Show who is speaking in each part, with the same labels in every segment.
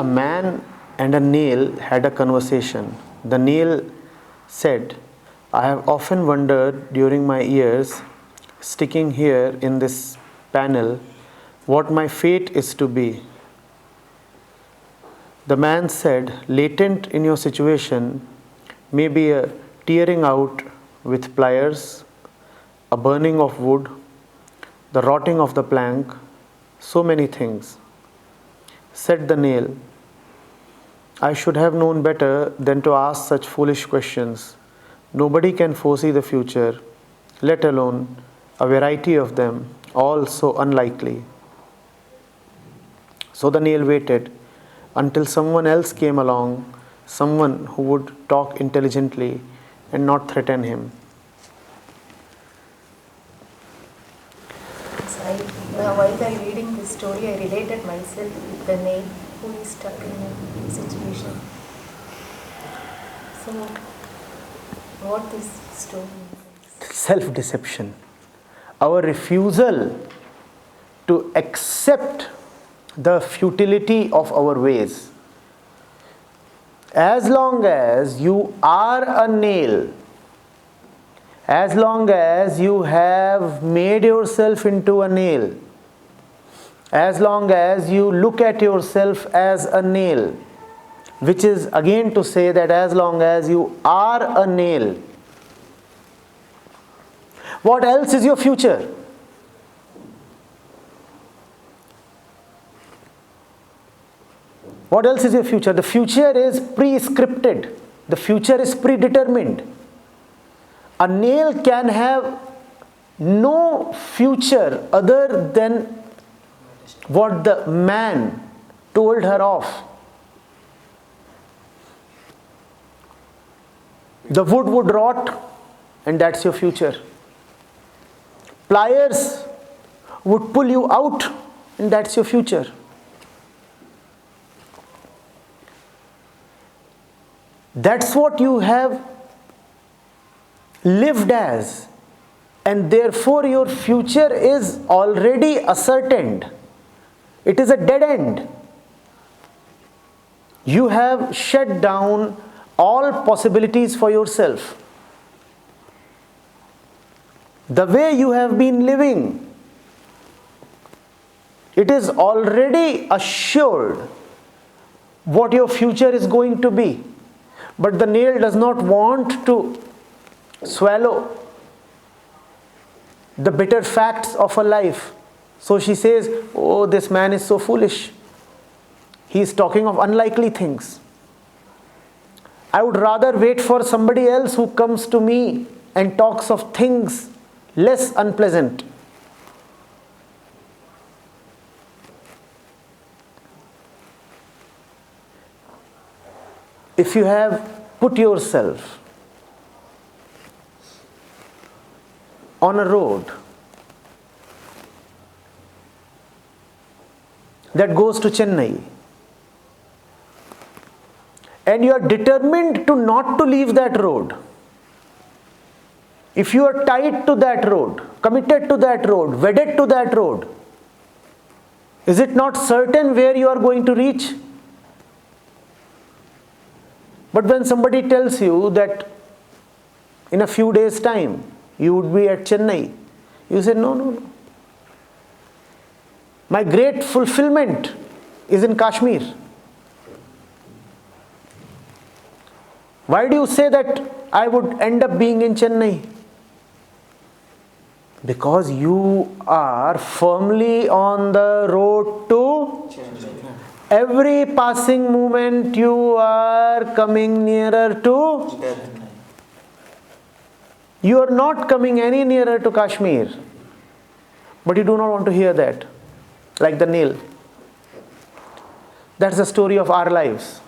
Speaker 1: A man and a nail had a conversation. The nail said, I have often wondered during my years sticking here in this panel what my fate is to be. The man said, latent in your situation may be a tearing out with pliers, a burning of wood, the rotting of the plank, so many things. Said the nail, I should have known better than to ask such foolish questions. Nobody can foresee the future, let alone a variety of them, all so unlikely. So the nail waited until someone else came along, someone who would talk intelligently and not threaten him.
Speaker 2: While reading this story, I related myself with the nail who is stuck in a situation. So, what this story means?
Speaker 1: Self-deception. Our refusal to accept the futility of our ways. As long as you are a nail, as long as you have made yourself into a nail, as long as you look at yourself as a nail, which is again to say that as long as you are a nail, what else is your future? What else is your future? The future is pre-scripted. The future is predetermined. A nail can have no future other than what the man told her of. The wood would rot, and that's your future. Pliers would pull you out, and that's your future. That's what you have lived as, and therefore your future is already ascertained. It is a dead end. You have shut down all possibilities for yourself. The way you have been living, it is already assured what your future is going to be. But the nail does not want to swallow the bitter facts of her life. So she says, oh, this man is so foolish. He is talking of unlikely things. I would rather wait for somebody else who comes to me and talks of things less unpleasant. If you have put yourself on a road that goes to Chennai, and you are determined to not to leave that road, if you are tied to that road, committed to that road, wedded to that road, is it not certain where you are going to reach? But when somebody tells you that in a few days' time you would be at Chennai, you say, no. My great fulfillment is in Kashmir. Why do you say that I would end up being in Chennai? Because you are firmly on the road to Chennai. Every passing moment you are coming nearer to death. You are not coming any nearer to Kashmir. But you do not want to hear that. Like the nail. That's the story of our lives.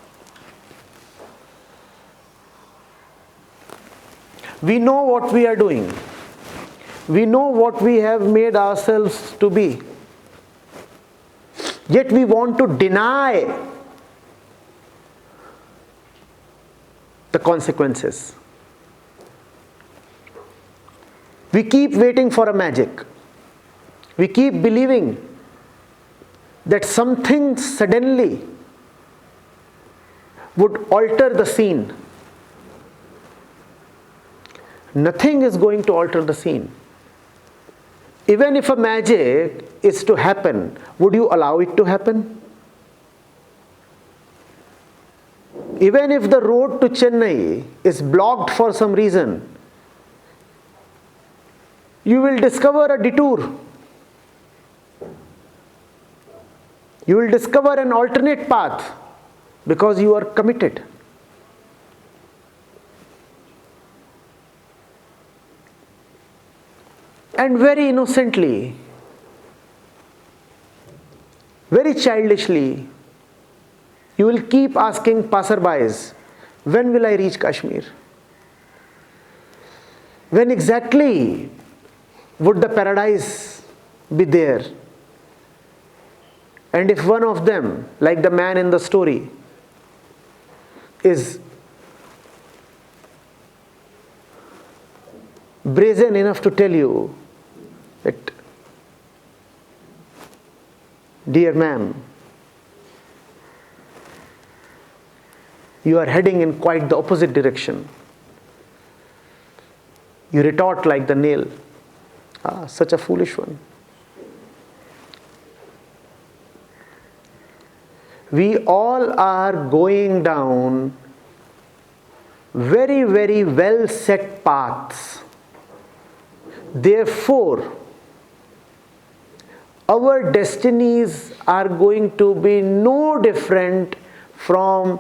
Speaker 1: We know what we are doing. We know what we have made ourselves to be. Yet we want to deny the consequences. We keep waiting for a magic. We keep believing that something suddenly would alter the scene. Nothing is going to alter the scene. Even if a magic is to happen, would you allow it to happen? Even if the road to Chennai is blocked for some reason, you will discover a detour. You will discover an alternate path because you are committed. And very innocently, very childishly, you will keep asking passerbys, when will I reach Kashmir? When exactly would the paradise be there? And if one of them, like the man in the story, is brazen enough to tell you that, dear ma'am, you are heading in quite the opposite direction. You retort like the nail. Ah, such a foolish one. We all are going down very, very well set paths. Therefore, our destinies are going to be no different from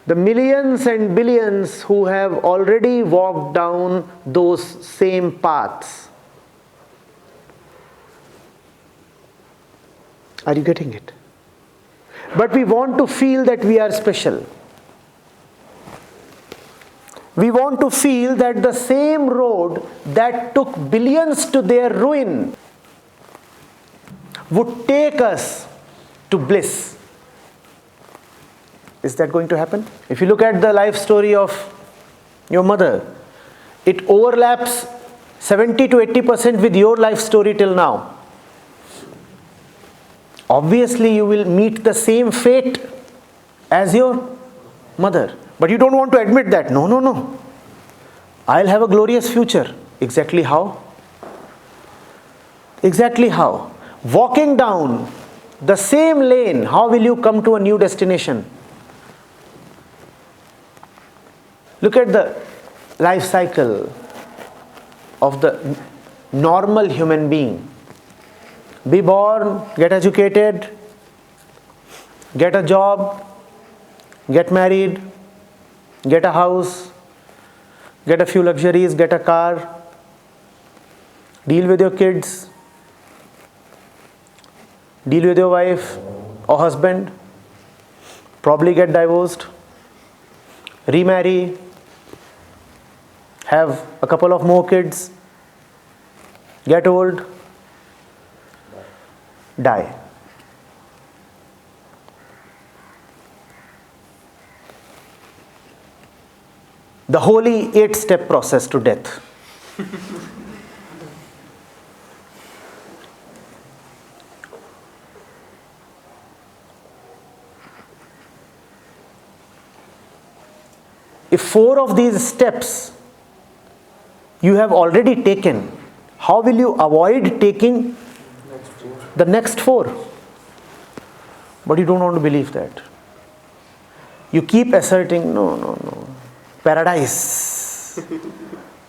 Speaker 1: the millions and billions who have already walked down those same paths. Are you getting it? But we want to feel that we are special. We want to feel that the same road that took billions to their ruin would take us to bliss. Is that going to happen? If you look at the life story of your mother, it overlaps 70 to 80% with your life story till now. Obviously, you will meet the same fate as your mother. But you don't want to admit that. No, no, no. I'll have a glorious future. Exactly how? Exactly how? Walking down the same lane, how will you come to a new destination? Look at the life cycle of the normal human being. Be born, get educated, get a job, get married, get a house, get a few luxuries, get a car, deal with your kids, deal with your wife or husband, probably get divorced, remarry, have a couple of more kids, get old, die. The holy 8-step process to death. If 4 of these steps you have already taken, how will you avoid taking the next 4? But you don't want to believe that. You keep asserting, no, no, no. Paradise.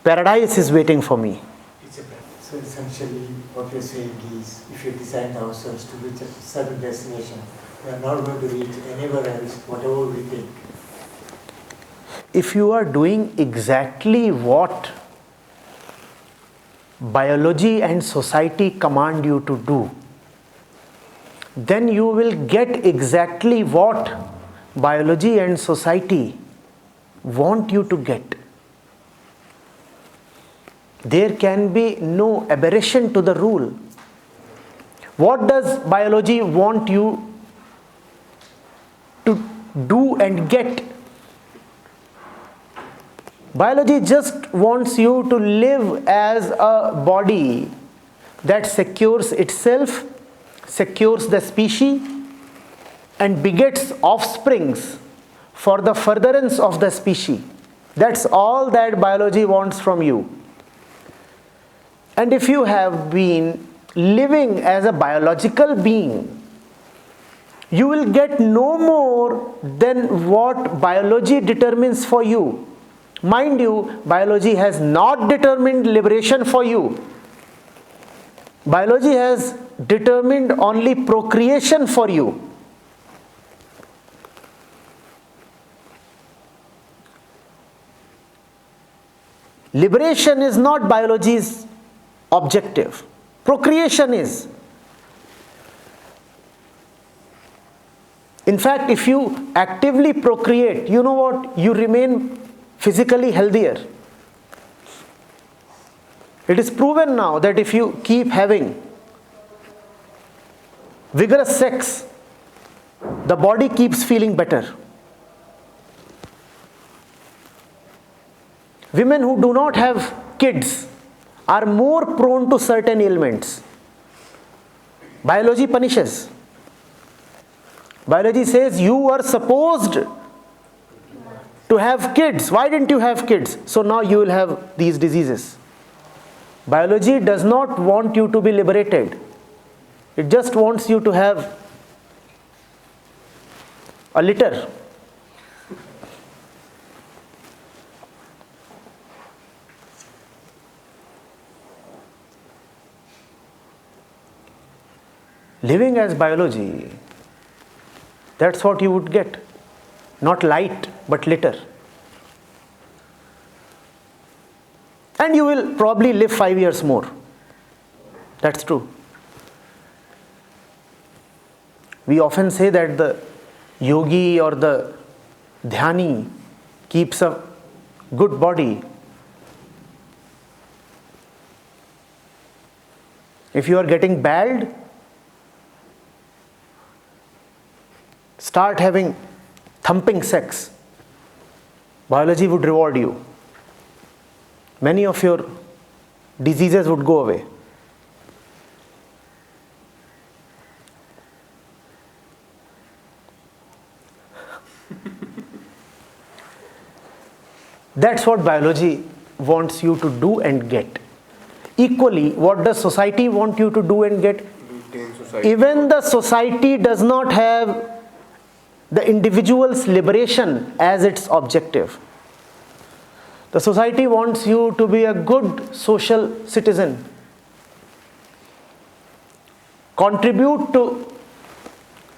Speaker 1: Paradise is waiting for me.
Speaker 3: So essentially what you're saying is, if you design ourselves to reach a certain destination, we are not going to reach anywhere else, whatever we think.
Speaker 1: If you are doing exactly what biology and society command you to do, then you will get exactly what biology and society want you to get. There can be no aberration to the rule. What does biology want you to do and get? Biology just wants you to live as a body that secures itself, secures the species, and begets offsprings for the furtherance of the species. That's all that biology wants from you. And if you have been living as a biological being, you will get no more than what biology determines for you. Mind you, biology has not determined liberation for you. Biology has determined only procreation for you. Liberation is not biology's objective. Procreation is. In fact, if you actively procreate, you know what? You remain physically healthier. It is proven now that if you keep having vigorous sex, the body keeps feeling better. Women who do not have kids are more prone to certain ailments. Biology punishes. Biology says you were supposed to have kids. Why didn't you have kids? So now you will have these diseases. Biology does not want you to be liberated. It just wants you to have a litter. Living as biology, that's what you would get. Not light, but litter. And you will probably live 5 years more. That's true. We often say that the yogi or the dhyani keeps a good body. If you are getting bald, start having thumping sex. Biology would reward you. Many of your diseases would go away. That's what biology wants you to do and get. Equally, what does society want you to do and get? Even the society does not have the individual's liberation as its objective. The society wants you to be a good social citizen. Contribute to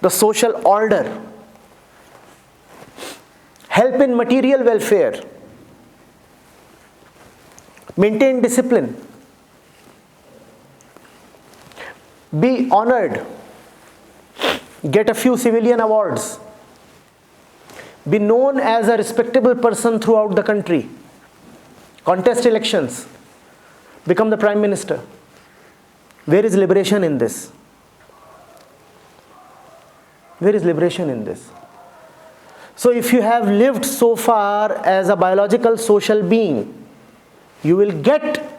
Speaker 1: the social order. Help in material welfare. Maintain discipline. Be honored. Get a few civilian awards. Be known as a respectable person throughout the country. Contest elections. Become the Prime Minister. Where is liberation in this? Where is liberation in this? So if you have lived so far as a biological social being, you will get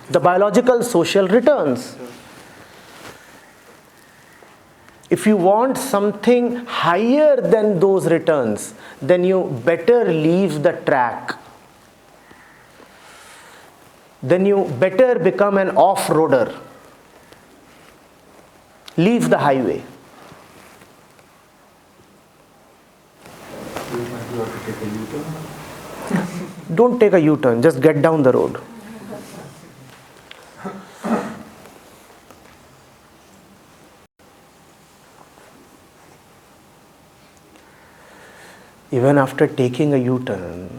Speaker 1: the biological social returns. If you want something higher than those returns, then you better leave the track. Then you better become an off-roader. Leave the highway. Don't take a U-turn, just get down the road. Even after taking a U-turn,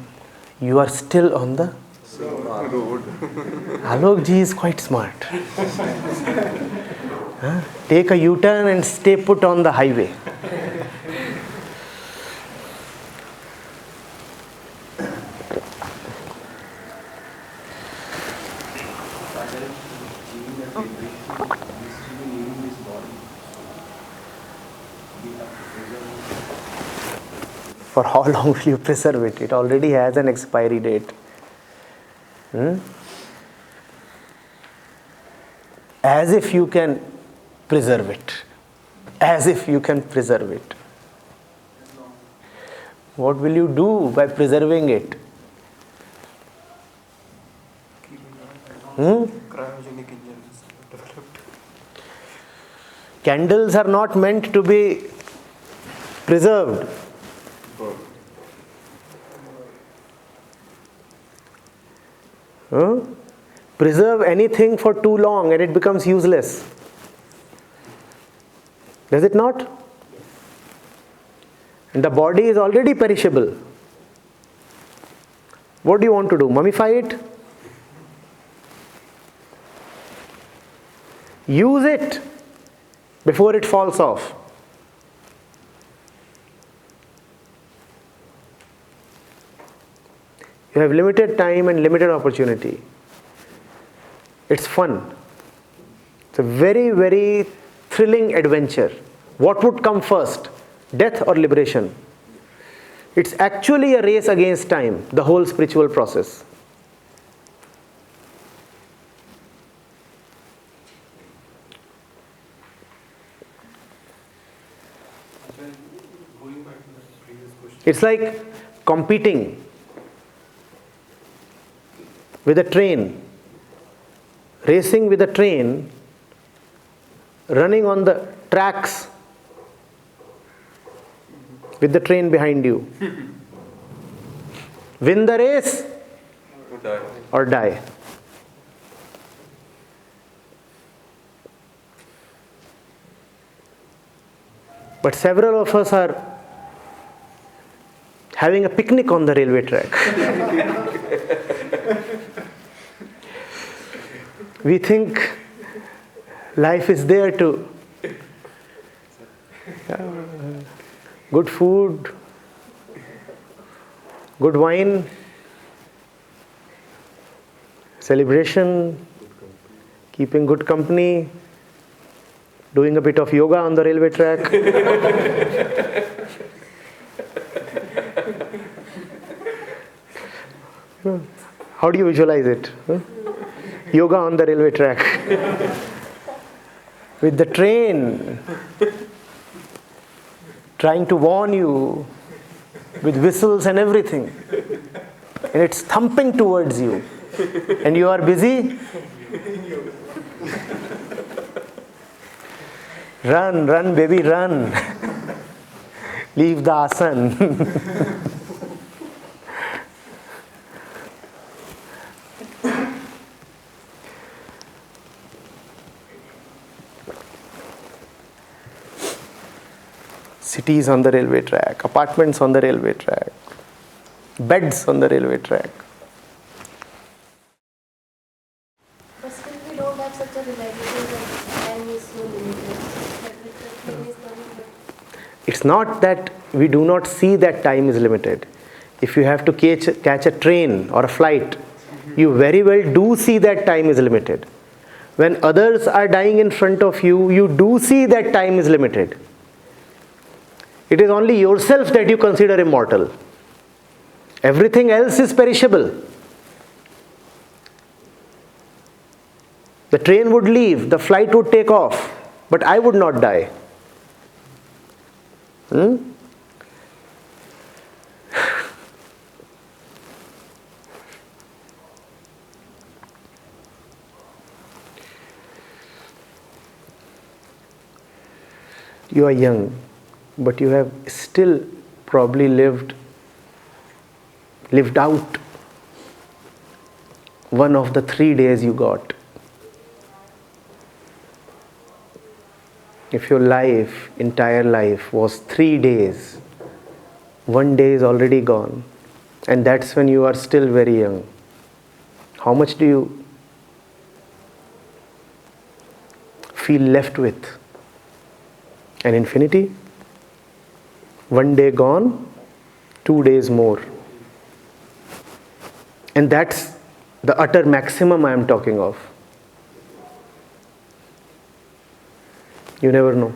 Speaker 1: you are still on the road. Alok ji is quite smart. Take a U-turn and stay put on the highway. For how long will you preserve it? It already has an expiry date. As if you can preserve it. As if you can preserve it. What will you do by preserving it?
Speaker 4: Cryogenic engines developed.
Speaker 1: Candles are not meant to be preserved. Preserve anything for too long and it becomes useless. Does it not? And the body is already perishable. What do you want to do? Mummify it? Use it before it falls off. You have limited time and limited opportunity. It's fun. It's a very, very thrilling adventure. What would come first? Death or liberation? It's actually a race against time, the whole spiritual process.
Speaker 4: Going back to the previous question.
Speaker 1: It's like competing with a train, racing with a train, running on the tracks with the train behind you. Win the race or die. But several of us are having a picnic on the railway track. We think life is there to good food, good wine, celebration, keeping good company, doing a bit of yoga on the railway track. How do you visualize it? Yoga on the railway track. With the train trying to warn you with whistles and everything. And it's thumping towards you. And you are busy. Run, run, baby, run. Leave the asan. Cities on the railway track, apartments on the railway track, beds on the railway track.
Speaker 2: But still we don't have such a realization that time is so limited. That time is not limited.
Speaker 1: It's not that we do not see that time is limited. If you have to catch a train or a flight, you very well do see that time is limited. When others are dying in front of you, you do see that time is limited. It is only yourself that you consider immortal. Everything else is perishable. The train would leave, the flight would take off, but I would not die. You are young, but you have still probably lived out one of the 3 days you got. If your life, entire life was 3 days, 1 day is already gone, and that's when you are still very young. How much do you feel left with? An infinity? 1 day gone, 2 days more. And that's the utter maximum I am talking of. You never know.